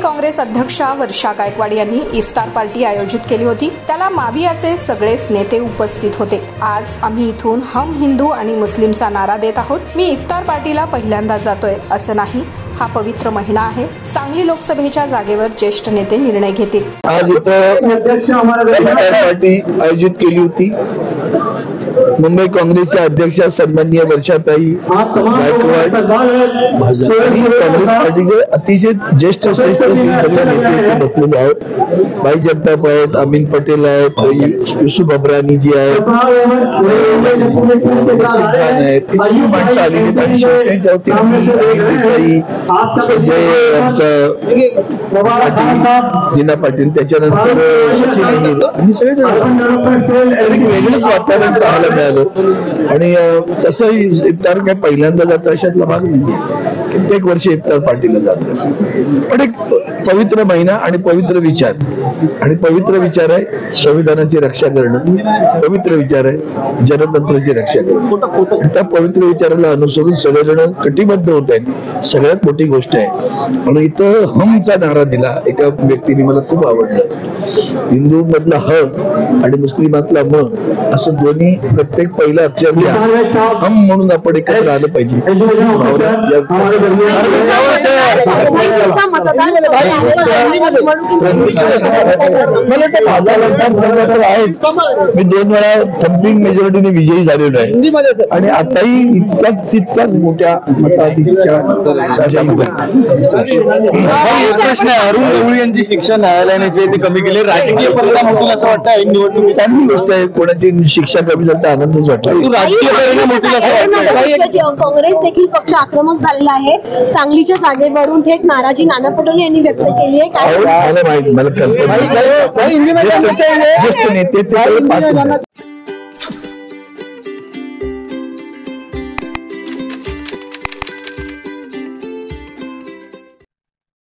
काँग्रेस अध्यक्षा वर्षा गायकवाड यांनी इफ्तार पार्टी आयोजित केली होती। त्याला मावियाचे सगळेच नेते उपस्थित होते। आज आम्ही इथून हम हिंदू आणि मुस्लिमचा नारा देत आहोत। मी इफ्तार पार्टीला पहिल्यांदा जातोय असं नाही, हा पवित्र महिना आहे। सांगली लोकसभेच्या जागेवर ज्येष्ठ नेते निर्णय घेतील। आज इथं इफ्तार पार्टी आयोजित केली होती। मुंबई काँग्रेसच्या अध्यक्षा सन्माननीय वर्षाताई गायकवाड आणि काँग्रेस पार्टीचे अतिशय ज्येष्ठ श्रेष्ठ सगळे नेते बसलेले आहेत। भाई जगताप आहेत, अमीन पटेल आहेत, युसुफ अब्रानी जी आहेत, माणसं आलेली आणि संजय नीना पाटील, त्याच्यानंतर आणि सगळे वेगळंच वातावरण पाहायला मिळालं। आणि तसंही इफ्तार काय पहिल्यांदा जातं अशातला भाग नाहीये, कित्येक वर्ष इफ्तार पार्टीला जातो। पण एक पवित्र महिना आणि पवित्र विचार, आणि पवित्र विचार आहे संविधानाची रक्षा करणं, पवित्र विचार आहे जनतंत्राची रक्षा करणं। त्या पवित्र विचाराला अनुसरून सगळेजण कटिबद्ध होत आहेत, सगळ्यात मोठी गोष्ट आहे। आणि इथं हमचा नारा दिला एका व्यक्तीने, मला खूप आवडलं। हिंदू मधला ह आणि मुस्लिमातला म असं दोन्ही प्रत्येक पहिलं अक्षर द्या, हम म्हणून आपण एकत्र आलं पाहिजे। आहेच, मी 2 वेळा थम्पिंग मेजॉरिटीने विजयी झालेलो आहे आणि आताही तितकाच मोठ्या प्रश्न आहे, अरुण गवळी यांची शिक्षा न्यायालयाने जे ते कमी केले, राजकीय परिणाम होतील असं वाटतं निवडणूक? चांगली गोष्ट आहे, कोणाची शिक्षा कमी झाली तर आनंदच वाटतो। राजकीय परिणाम होतील असं वाटतं? काँग्रेस देखील पक्ष आक्रमक झालेला आहे। सांगलीच्या जागेवरून थेट नाराजी नाना पटोले यांनी व्यक्त केली आहे। मला माहिती, मला कल्पना ज्येष्ठ नेते ते